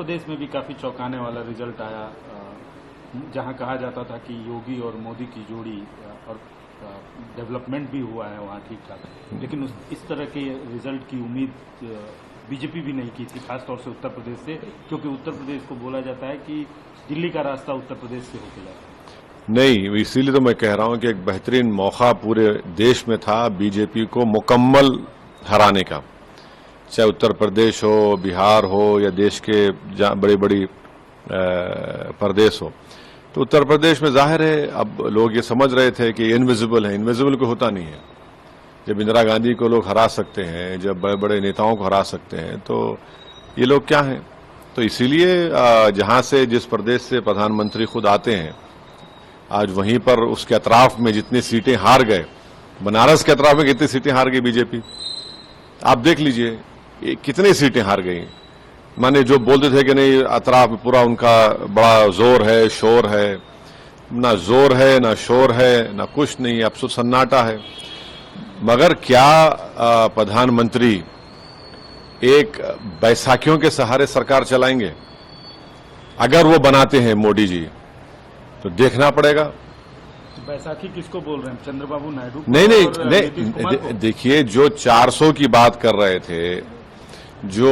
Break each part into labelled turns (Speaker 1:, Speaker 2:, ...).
Speaker 1: प्रदेश में भी काफी चौंकाने वाला रिजल्ट आया, जहां कहा जाता था कि योगी और मोदी की जोड़ी और डेवलपमेंट भी हुआ है वहां ठीक ठाक, लेकिन इस तरह के रिजल्ट की उम्मीद बीजेपी भी नहीं की थी, खासतौर से उत्तर प्रदेश से, क्योंकि उत्तर प्रदेश को बोला जाता है कि दिल्ली का रास्ता उत्तर प्रदेश से होकर जाता है।
Speaker 2: नहीं, इसीलिए तो मैं कह रहा हूं कि एक बेहतरीन मौका पूरे देश में था बीजेपी को मुकम्मल हराने का, चाहे उत्तर प्रदेश हो, बिहार हो या देश के बड़ी बड़ी प्रदेश हो। तो उत्तर प्रदेश में जाहिर है अब लोग ये समझ रहे थे कि इनविजिबल है, इनविजिबल को होता नहीं है। जब इंदिरा गांधी को लोग हरा सकते हैं, जब बड़े बड़े नेताओं को हरा सकते हैं, तो ये लोग क्या हैं। तो इसीलिए जहां से जिस प्रदेश से प्रधानमंत्री खुद आते हैं, आज वहीं पर उसके अतराफ में जितनी सीटें हार गए, बनारस के अतराफ में कितनी सीटें हार गई बीजेपी, आप देख लीजिए कितनी सीटें हार गई। माने जो बोलते थे कि नहीं अतराफ में पूरा उनका बड़ा जोर है, शोर है, ना जोर है, ना शोर है, ना कुछ नहीं, अब सन्नाटा है। मगर क्या प्रधानमंत्री एक बैसाखियों के सहारे सरकार चलाएंगे? अगर वो बनाते हैं मोदी जी तो देखना पड़ेगा।
Speaker 1: बैसाखी किसको बोल रहे हैं, चंद्रबाबू नायडू?
Speaker 2: नहीं, देखिए जो 400 की बात कर रहे थे, जो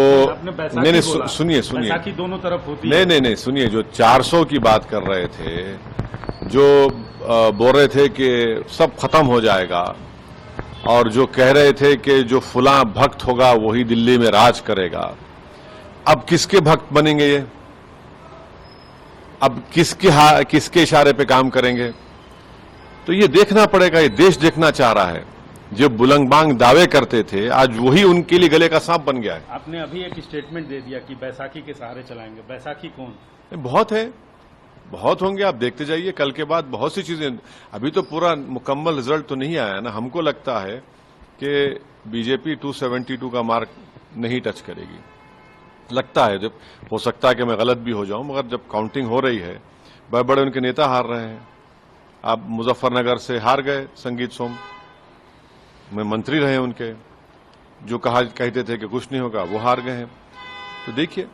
Speaker 2: नहीं सुनिए
Speaker 1: बैसाखी दोनों तरफ होती है।
Speaker 2: नहीं सुनिए, जो 400 की बात कर रहे थे, जो बोल रहे थे कि सब खत्म हो जाएगा, और जो कह रहे थे कि जो फुला भक्त होगा वही दिल्ली में राज करेगा, अब किसके भक्त बनेंगे ये? अब किसके इशारे पे काम करेंगे? तो ये देखना पड़ेगा, ये देश देखना चाह रहा है। जो बुलंदबांग दावे करते थे, आज वही उनके लिए गले का सांप बन गया है।
Speaker 1: आपने अभी एक स्टेटमेंट दे दिया कि बैसाखी के सहारे चलाएंगे। बैसाखी कौन?
Speaker 2: बहुत है, बहुत होंगे, आप देखते जाइए। कल के बाद बहुत सी चीजें, अभी तो पूरा मुकम्मल रिजल्ट तो नहीं आया ना। हमको लगता है कि बीजेपी 272 का मार्क नहीं टच करेगी, लगता है। जब हो सकता है कि मैं गलत भी हो जाऊं, मगर जब काउंटिंग हो रही है, बड़े बड़े उनके नेता हार रहे हैं। आप मुजफ्फरनगर से हार गए, संगीत सोम में मंत्री रहे उनके, जो कहते थे कि कुछ नहीं होगा, वो हार गए हैं। तो देखिए